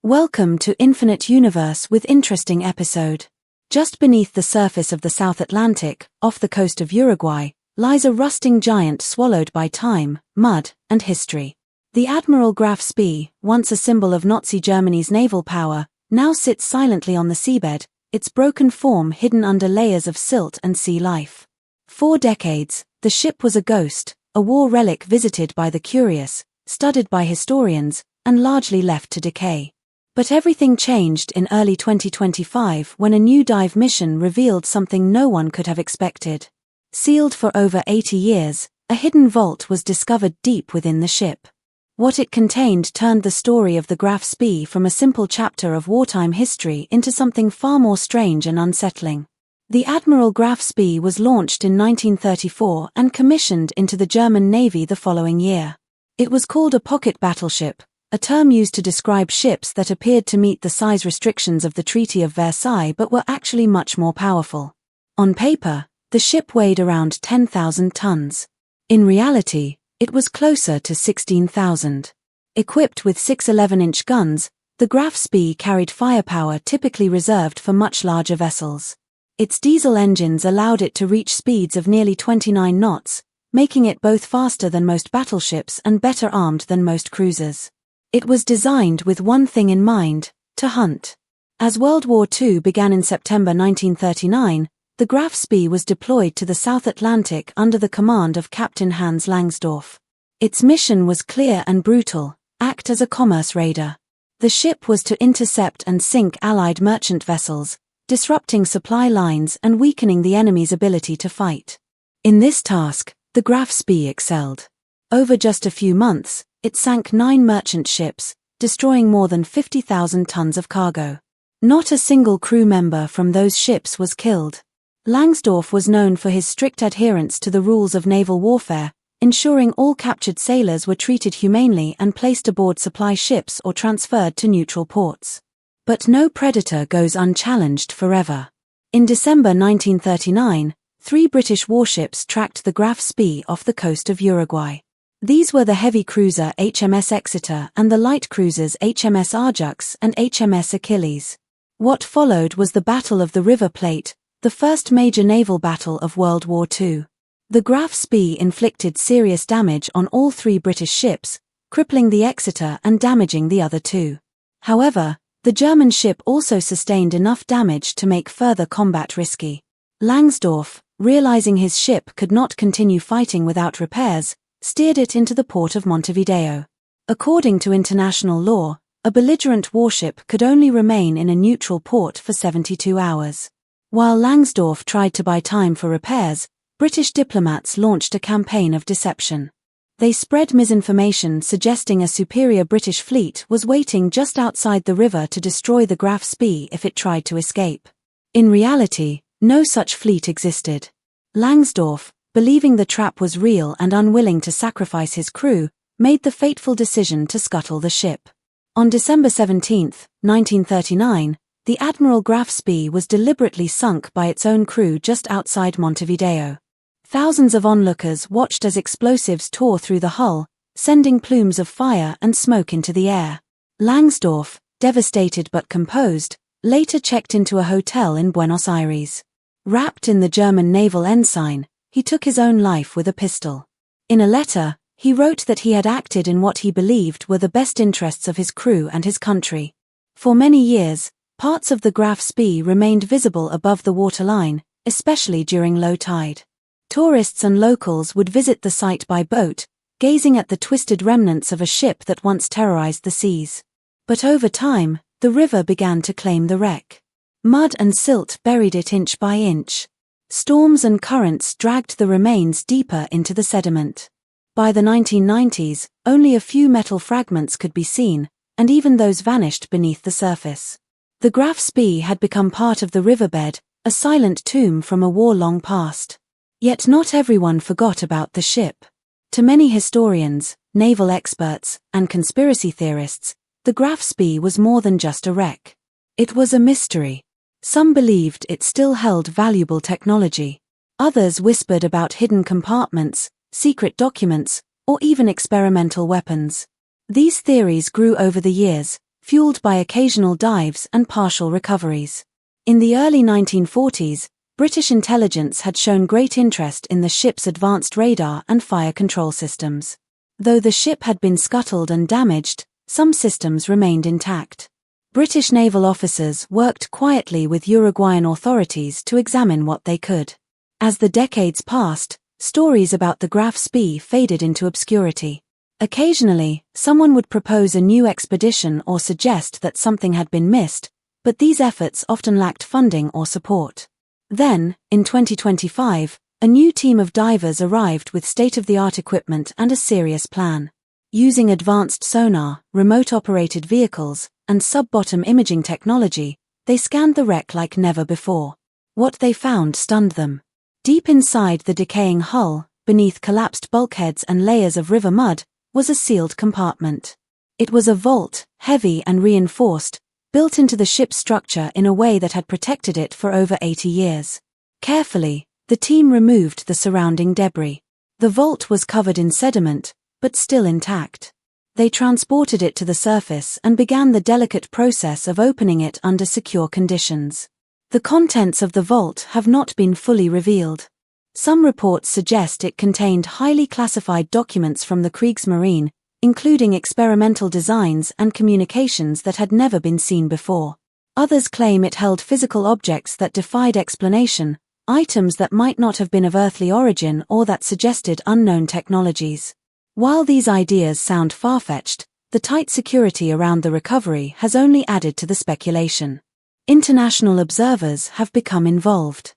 Welcome to Infinite Universe with interesting episode. Just beneath the surface of the South Atlantic, off the coast of Uruguay, lies a rusting giant swallowed by time, mud, and history. The Admiral Graf Spee, once a symbol of Nazi Germany's naval power, now sits silently on the seabed, its broken form hidden under layers of silt and sea life. 4 decades, the ship was a ghost, a war relic visited by the curious, studied by historians, and largely left to decay. But everything changed in early 2025 when a new dive mission revealed something no one could have expected. Sealed for over 80 years, a hidden vault was discovered deep within the ship. What it contained turned the story of the Graf Spee from a simple chapter of wartime history into something far more strange and unsettling. The Admiral Graf Spee was launched in 1934 and commissioned into the German Navy the following year. It was called a pocket battleship, a term used to describe ships that appeared to meet the size restrictions of the Treaty of Versailles but were actually much more powerful. On paper, the ship weighed around 10,000 tons. In reality, it was closer to 16,000. Equipped with 6 11-inch guns, the Graf Spee carried firepower typically reserved for much larger vessels. Its diesel engines allowed it to reach speeds of nearly 29 knots, making it both faster than most battleships and better armed than most cruisers. It was designed with one thing in mind: to hunt. As World War II began in September 1939, the Graf Spee was deployed to the South Atlantic under the command of Captain Hans Langsdorff. Its mission was clear and brutal: act as a commerce raider. The ship was to intercept and sink Allied merchant vessels, disrupting supply lines and weakening the enemy's ability to fight. In this task, the Graf Spee excelled. Over just a few months, it sank 9 merchant ships, destroying more than 50,000 tons of cargo. Not a single crew member from those ships was killed. Langsdorff was known for his strict adherence to the rules of naval warfare, ensuring all captured sailors were treated humanely and placed aboard supply ships or transferred to neutral ports. But no predator goes unchallenged forever. In December 1939, 3 British warships tracked the Graf Spee off the coast of Uruguay. These were the heavy cruiser HMS Exeter and the light cruisers HMS Ajax and HMS Achilles. What followed was the Battle of the River Plate, the first major naval battle of World War II. The Graf Spee inflicted serious damage on all 3 British ships, crippling the Exeter and damaging the other 2. However, the German ship also sustained enough damage to make further combat risky. Langsdorff, realizing his ship could not continue fighting without repairs, steered it into the port of Montevideo. According to international law, a belligerent warship could only remain in a neutral port for 72 hours. While Langsdorff tried to buy time for repairs, British diplomats launched a campaign of deception. They spread misinformation suggesting a superior British fleet was waiting just outside the river to destroy the Graf Spee if it tried to escape. In reality, no such fleet existed. Langsdorff, believing the trap was real and unwilling to sacrifice his crew, made the fateful decision to scuttle the ship. On December 17, 1939, the Admiral Graf Spee was deliberately sunk by its own crew just outside Montevideo. Thousands of onlookers watched as explosives tore through the hull, sending plumes of fire and smoke into the air. Langsdorff, devastated but composed, later checked into a hotel in Buenos Aires. Wrapped in the German naval ensign, he took his own life with a pistol. In a letter, he wrote that he had acted in what he believed were the best interests of his crew and his country. For many years, parts of the Graf Spee remained visible above the waterline, especially during low tide. Tourists and locals would visit the site by boat, gazing at the twisted remnants of a ship that once terrorized the seas. But over time, the river began to claim the wreck. Mud and silt buried it inch by inch. Storms and currents dragged the remains deeper into the sediment. By the 1990s, only a few metal fragments could be seen, and even those vanished beneath the surface. The Graf Spee had become part of the riverbed, a silent tomb from a war-long past. Yet not everyone forgot about the ship. To many historians, naval experts, and conspiracy theorists, the Graf Spee was more than just a wreck. It was a mystery. Some believed it still held valuable technology. Others whispered about hidden compartments, secret documents, or even experimental weapons. These theories grew over the years, fueled by occasional dives and partial recoveries. In the early 1940s, British intelligence had shown great interest in the ship's advanced radar and fire control systems. Though the ship had been scuttled and damaged, some systems remained intact. British naval officers worked quietly with Uruguayan authorities to examine what they could. As the decades passed, stories about the Graf Spee faded into obscurity. Occasionally, someone would propose a new expedition or suggest that something had been missed, but these efforts often lacked funding or support. Then, in 2025, a new team of divers arrived with state-of-the-art equipment and a serious plan. Using advanced sonar, remote-operated vehicles, and sub-bottom imaging technology, they scanned the wreck like never before. What they found stunned them. Deep inside the decaying hull, beneath collapsed bulkheads and layers of river mud, was a sealed compartment. It was a vault, heavy and reinforced, built into the ship's structure in a way that had protected it for over 80 years. Carefully, the team removed the surrounding debris. The vault was covered in sediment, but still intact. They transported it to the surface and began the delicate process of opening it under secure conditions. The contents of the vault have not been fully revealed. Some reports suggest it contained highly classified documents from the Kriegsmarine, including experimental designs and communications that had never been seen before. Others claim it held physical objects that defied explanation, items that might not have been of earthly origin or that suggested unknown technologies. While these ideas sound far-fetched, the tight security around the recovery has only added to the speculation. International observers have become involved.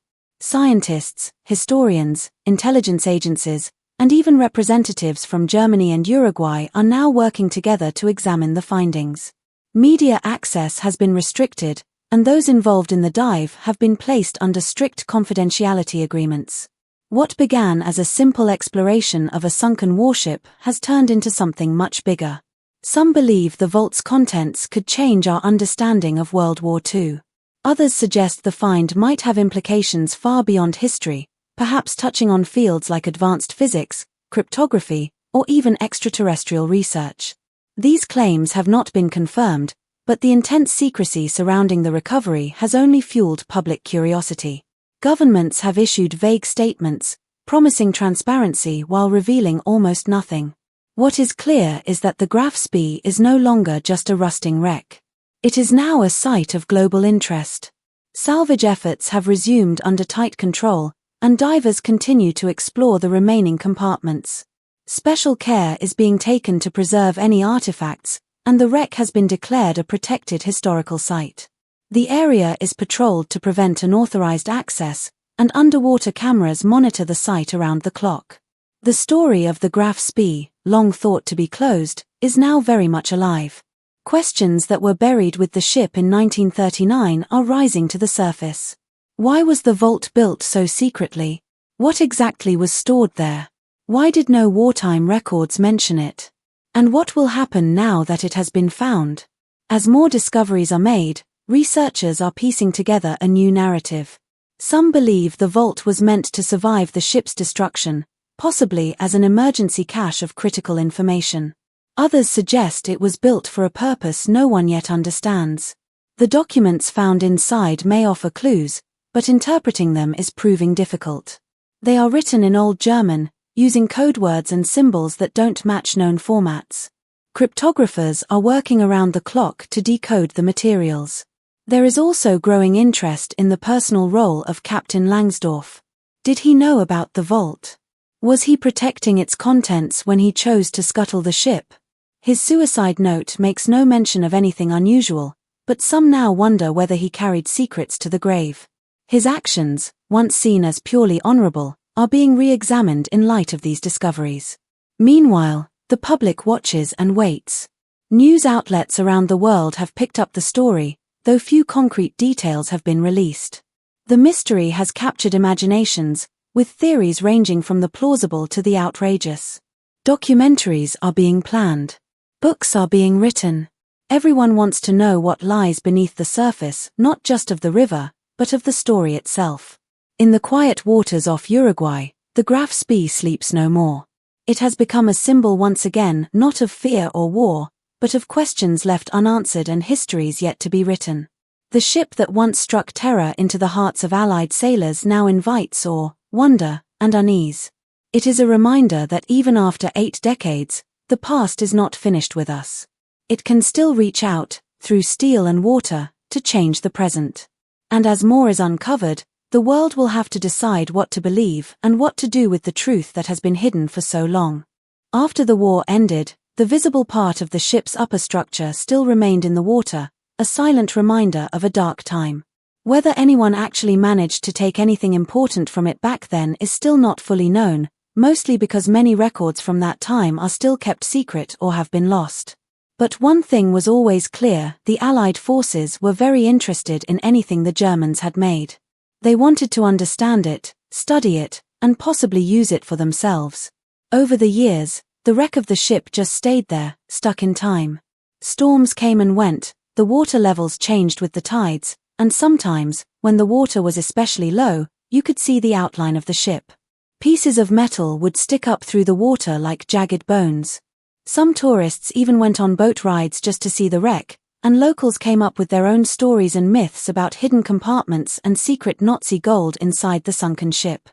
Scientists, historians, intelligence agencies, and even representatives from Germany and Uruguay are now working together to examine the findings. Media access has been restricted, and those involved in the dive have been placed under strict confidentiality agreements. What began as a simple exploration of a sunken warship has turned into something much bigger. Some believe the vault's contents could change our understanding of World War II. Others suggest the find might have implications far beyond history, perhaps touching on fields like advanced physics, cryptography, or even extraterrestrial research. These claims have not been confirmed, but the intense secrecy surrounding the recovery has only fueled public curiosity. Governments have issued vague statements, promising transparency while revealing almost nothing. What is clear is that the Graf Spee is no longer just a rusting wreck. It is now a site of global interest. Salvage efforts have resumed under tight control, and divers continue to explore the remaining compartments. Special care is being taken to preserve any artifacts, and the wreck has been declared a protected historical site. The area is patrolled to prevent unauthorized access, and underwater cameras monitor the site around the clock. The story of the Graf Spee, long thought to be closed, is now very much alive. Questions that were buried with the ship in 1939 are rising to the surface. Why was the vault built so secretly? What exactly was stored there? Why did no wartime records mention it? And what will happen now that it has been found? As more discoveries are made, researchers are piecing together a new narrative. Some believe the vault was meant to survive the ship's destruction, possibly as an emergency cache of critical information. Others suggest it was built for a purpose no one yet understands. The documents found inside may offer clues, but interpreting them is proving difficult. They are written in Old German, using code words and symbols that don't match known formats. Cryptographers are working around the clock to decode the materials. There is also growing interest in the personal role of Captain Langsdorff. Did he know about the vault? Was he protecting its contents when he chose to scuttle the ship? His suicide note makes no mention of anything unusual, but some now wonder whether he carried secrets to the grave. His actions, once seen as purely honorable, are being re-examined in light of these discoveries. Meanwhile, the public watches and waits. News outlets around the world have picked up the story, though few concrete details have been released. The mystery has captured imaginations, with theories ranging from the plausible to the outrageous. Documentaries are being planned. Books are being written. Everyone wants to know what lies beneath the surface, not just of the river, but of the story itself. In the quiet waters off Uruguay, the Graf Spee sleeps no more. It has become a symbol once again not of fear or war, but of questions left unanswered and histories yet to be written. The ship that once struck terror into the hearts of Allied sailors now invites awe, wonder, and unease. It is a reminder that even after 8 decades, the past is not finished with us. It can still reach out, through steel and water, to change the present. And as more is uncovered, the world will have to decide what to believe and what to do with the truth that has been hidden for so long. After the war ended, the visible part of the ship's upper structure still remained in the water, a silent reminder of a dark time. Whether anyone actually managed to take anything important from it back then is still not fully known, mostly because many records from that time are still kept secret or have been lost. But one thing was always clear: the Allied forces were very interested in anything the Germans had made. They wanted to understand it, study it, and possibly use it for themselves. Over the years, the wreck of the ship just stayed there, stuck in time. Storms came and went, the water levels changed with the tides, and sometimes, when the water was especially low, you could see the outline of the ship. Pieces of metal would stick up through the water like jagged bones. Some tourists even went on boat rides just to see the wreck, and locals came up with their own stories and myths about hidden compartments and secret Nazi gold inside the sunken ship.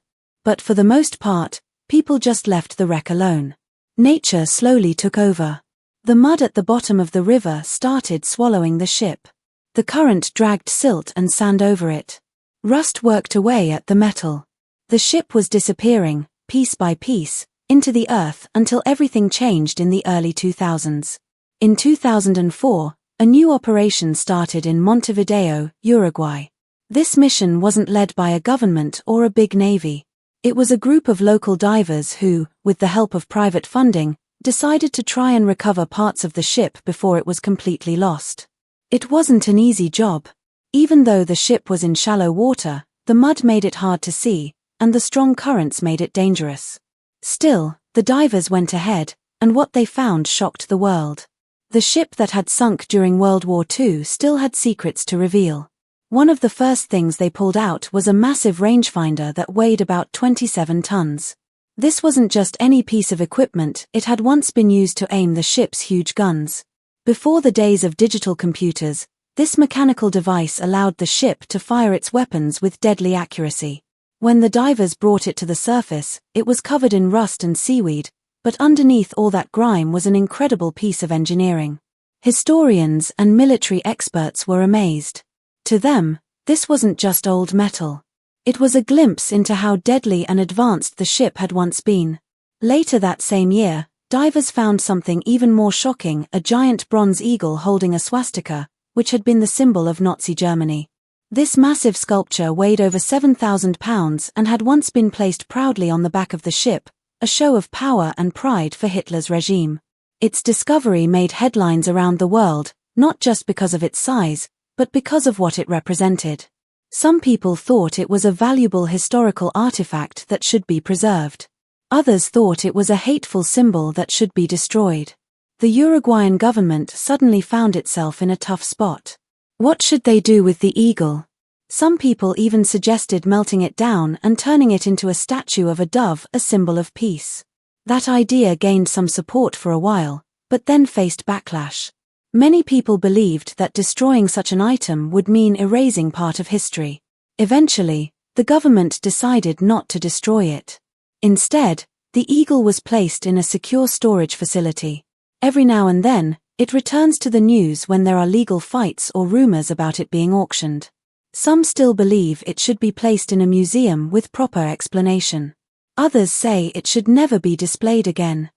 But for the most part, people just left the wreck alone. Nature slowly took over. The mud at the bottom of the river started swallowing the ship. The current dragged silt and sand over it. Rust worked away at the metal. The ship was disappearing, piece by piece, into the earth until everything changed in the early 2000s. In 2004, a new operation started in Montevideo, Uruguay. This mission wasn't led by a government or a big navy. It was a group of local divers who, with the help of private funding, decided to try and recover parts of the ship before it was completely lost. It wasn't an easy job. Even though the ship was in shallow water, the mud made it hard to see, and the strong currents made it dangerous. Still, the divers went ahead, and what they found shocked the world. The ship that had sunk during World War II still had secrets to reveal. One of the first things they pulled out was a massive rangefinder that weighed about 27 tons. This wasn't just any piece of equipment, it had once been used to aim the ship's huge guns. Before the days of digital computers, this mechanical device allowed the ship to fire its weapons with deadly accuracy. When the divers brought it to the surface, it was covered in rust and seaweed, but underneath all that grime was an incredible piece of engineering. Historians and military experts were amazed. To them, this wasn't just old metal. It was a glimpse into how deadly and advanced the ship had once been. Later that same year, divers found something even more shocking: a giant bronze eagle holding a swastika, which had been the symbol of Nazi Germany. This massive sculpture weighed over 7,000 pounds and had once been placed proudly on the back of the ship, a show of power and pride for Hitler's regime. Its discovery made headlines around the world, not just because of its size, but because of what it represented. Some people thought it was a valuable historical artifact that should be preserved. Others thought it was a hateful symbol that should be destroyed. The Uruguayan government suddenly found itself in a tough spot. What should they do with the eagle? Some people even suggested melting it down and turning it into a statue of a dove, a symbol of peace. That idea gained some support for a while, but then faced backlash. Many people believed that destroying such an item would mean erasing part of history. Eventually, the government decided not to destroy it. Instead, the eagle was placed in a secure storage facility. Every now and then, it returns to the news when there are legal fights or rumors about it being auctioned. Some still believe it should be placed in a museum with proper explanation. Others say it should never be displayed again.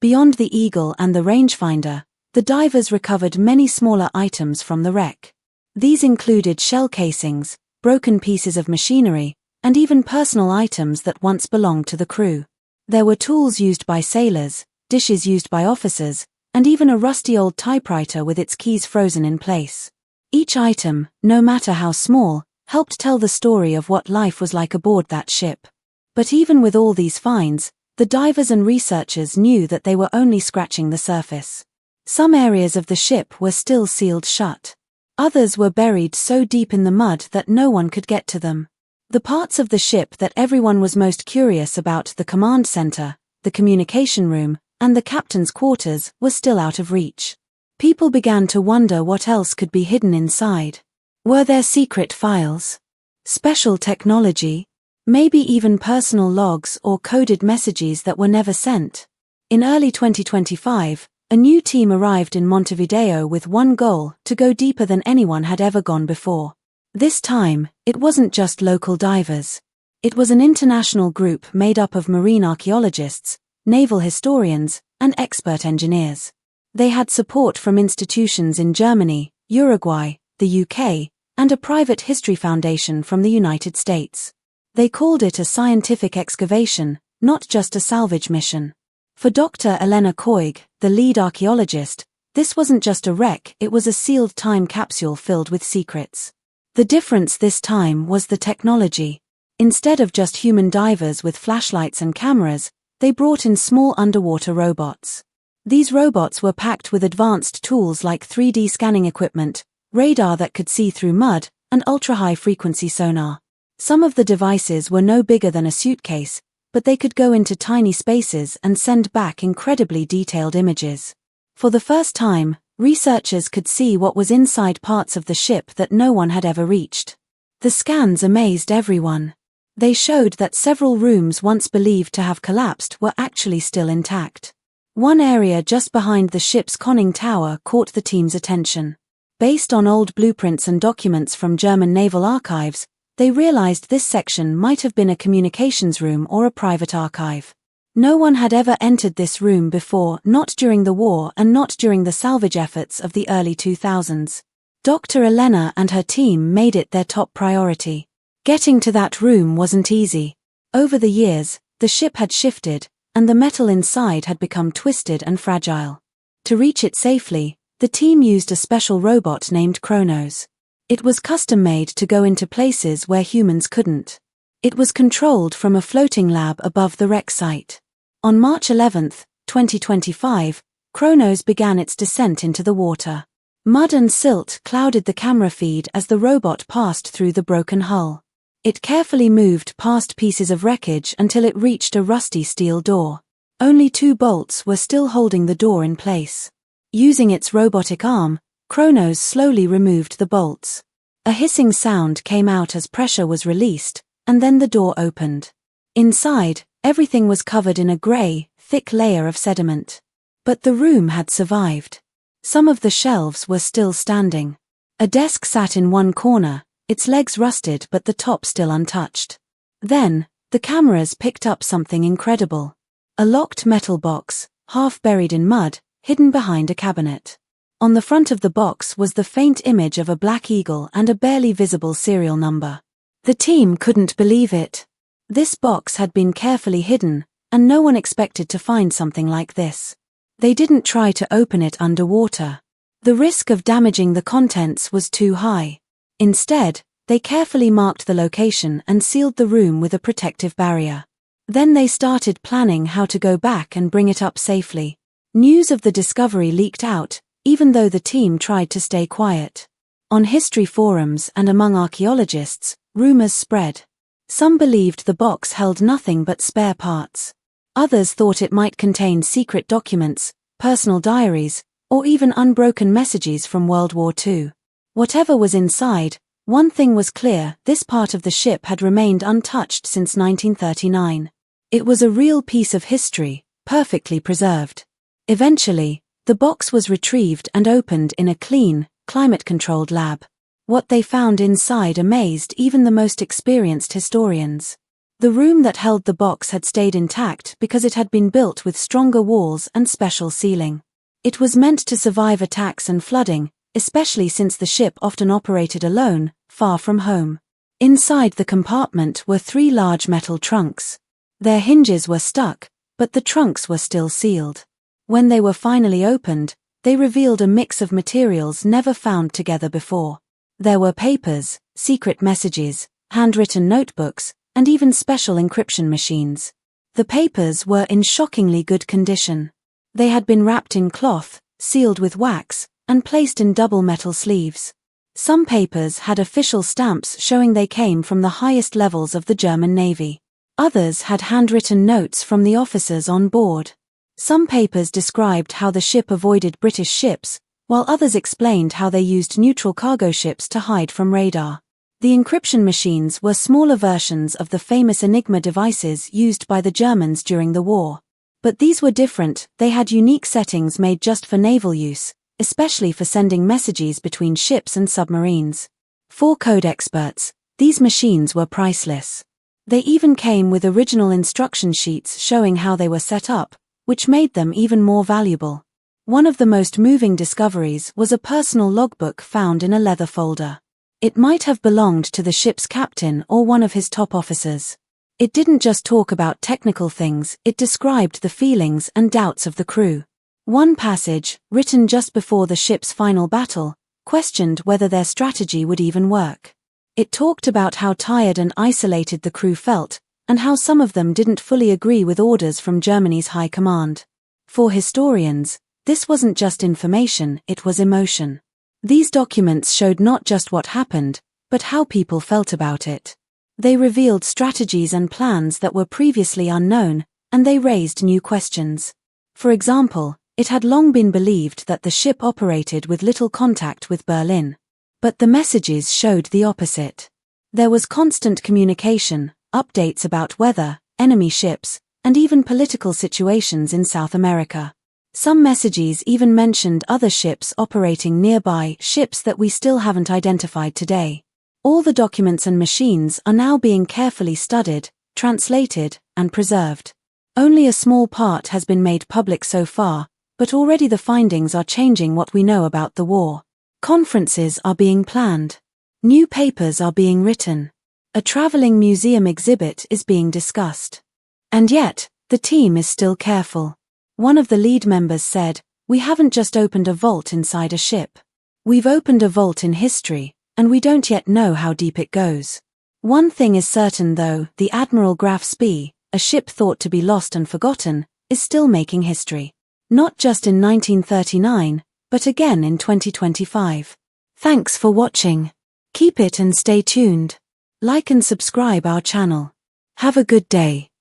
Beyond the eagle and the rangefinder, the divers recovered many smaller items from the wreck. These included shell casings, broken pieces of machinery, and even personal items that once belonged to the crew. There were tools used by sailors, dishes used by officers, and even a rusty old typewriter with its keys frozen in place. Each item, no matter how small, helped tell the story of what life was like aboard that ship. But even with all these finds, the divers and researchers knew that they were only scratching the surface. Some areas of the ship were still sealed shut. Others were buried so deep in the mud that no one could get to them. The parts of the ship that everyone was most curious about, the command center, the communication room, and the captain's quarters, were still out of reach. People began to wonder what else could be hidden inside. Were there secret files? Special technology? Maybe even personal logs or coded messages that were never sent? In early 2025, a new team arrived in Montevideo with one goal: to go deeper than anyone had ever gone before. This time, it wasn't just local divers. It was an international group made up of marine archaeologists, naval historians, and expert engineers. They had support from institutions in Germany, Uruguay, the UK, and a private history foundation from the United States. They called it a scientific excavation, not just a salvage mission. For Dr. Elena Koig, the lead archaeologist, this wasn't just a wreck, it was a sealed time capsule filled with secrets. The difference this time was the technology. Instead of just human divers with flashlights and cameras, they brought in small underwater robots. These robots were packed with advanced tools like 3D scanning equipment, radar that could see through mud, and ultra-high frequency sonar. Some of the devices were no bigger than a suitcase, but they could go into tiny spaces and send back incredibly detailed images. For the first time, researchers could see what was inside parts of the ship that no one had ever reached. The scans amazed everyone. They showed that several rooms once believed to have collapsed were actually still intact. One area just behind the ship's conning tower caught the team's attention. Based on old blueprints and documents from German naval archives, they realized this section might have been a communications room or a private archive. No one had ever entered this room before, not during the war and not during the salvage efforts of the early 2000s. Dr. Elena and her team made it their top priority. Getting to that room wasn't easy. Over the years, the ship had shifted, and the metal inside had become twisted and fragile. To reach it safely, the team used a special robot named Kronos. It was custom-made to go into places where humans couldn't. It was controlled from a floating lab above the wreck site. On March 11, 2025, Kronos began its descent into the water. Mud and silt clouded the camera feed as the robot passed through the broken hull. It carefully moved past pieces of wreckage until it reached a rusty steel door. Only 2 bolts were still holding the door in place. Using its robotic arm, Kronos slowly removed the bolts. A hissing sound came out as pressure was released, and then the door opened. Inside, everything was covered in a grey, thick layer of sediment. But the room had survived. Some of the shelves were still standing. A desk sat in one corner, its legs rusted but the top still untouched. Then, the cameras picked up something incredible. A locked metal box, half buried in mud, hidden behind a cabinet. On the front of the box was the faint image of a black eagle and a barely visible serial number. The team couldn't believe it. This box had been carefully hidden, and no one expected to find something like this. They didn't try to open it underwater. The risk of damaging the contents was too high. Instead, they carefully marked the location and sealed the room with a protective barrier. Then they started planning how to go back and bring it up safely. News of the discovery leaked out, even though the team tried to stay quiet. On history forums and among archaeologists, rumors spread. Some believed the box held nothing but spare parts. Others thought it might contain secret documents, personal diaries, or even unbroken messages from World War II. Whatever was inside, one thing was clear: this part of the ship had remained untouched since 1939. It was a real piece of history, perfectly preserved. Eventually, the box was retrieved and opened in a clean, climate-controlled lab. What they found inside amazed even the most experienced historians. The room that held the box had stayed intact because it had been built with stronger walls and special sealing. It was meant to survive attacks and flooding, especially since the ship often operated alone, far from home. Inside the compartment were 3 large metal trunks. Their hinges were stuck, but the trunks were still sealed. When they were finally opened, they revealed a mix of materials never found together before. There were papers, secret messages, handwritten notebooks, and even special encryption machines. The papers were in shockingly good condition. They had been wrapped in cloth, sealed with wax, and placed in double metal sleeves. Some papers had official stamps showing they came from the highest levels of the German Navy. Others had handwritten notes from the officers on board. Some papers described how the ship avoided British ships, while others explained how they used neutral cargo ships to hide from radar. The encryption machines were smaller versions of the famous Enigma devices used by the Germans during the war. But these were different. They had unique settings made just for naval use, especially for sending messages between ships and submarines. For code experts, these machines were priceless. They even came with original instruction sheets showing how they were set up, which made them even more valuable. One of the most moving discoveries was a personal logbook found in a leather folder. It might have belonged to the ship's captain or one of his top officers. It didn't just talk about technical things, it described the feelings and doubts of the crew. One passage, written just before the ship's final battle, questioned whether their strategy would even work. It talked about how tired and isolated the crew felt, and how some of them didn't fully agree with orders from Germany's high command. For historians, this wasn't just information, it was emotion. These documents showed not just what happened, but how people felt about it. They revealed strategies and plans that were previously unknown, and they raised new questions. For example, it had long been believed that the ship operated with little contact with Berlin. But the messages showed the opposite. There was constant communication, updates about weather, enemy ships, and even political situations in South America. Some messages even mentioned other ships operating nearby, ships that we still haven't identified today. All the documents and machines are now being carefully studied, translated, and preserved. Only a small part has been made public so far, but already the findings are changing what we know about the war. Conferences are being planned. New papers are being written. A traveling museum exhibit is being discussed. And yet, the team is still careful. One of the lead members said, "We haven't just opened a vault inside a ship. We've opened a vault in history, and we don't yet know how deep it goes." One thing is certain though, the Admiral Graf Spee, a ship thought to be lost and forgotten, is still making history. Not just in 1939, but again in 2025. Thanks for watching. Keep it and stay tuned. Like and subscribe our channel. Have a good day.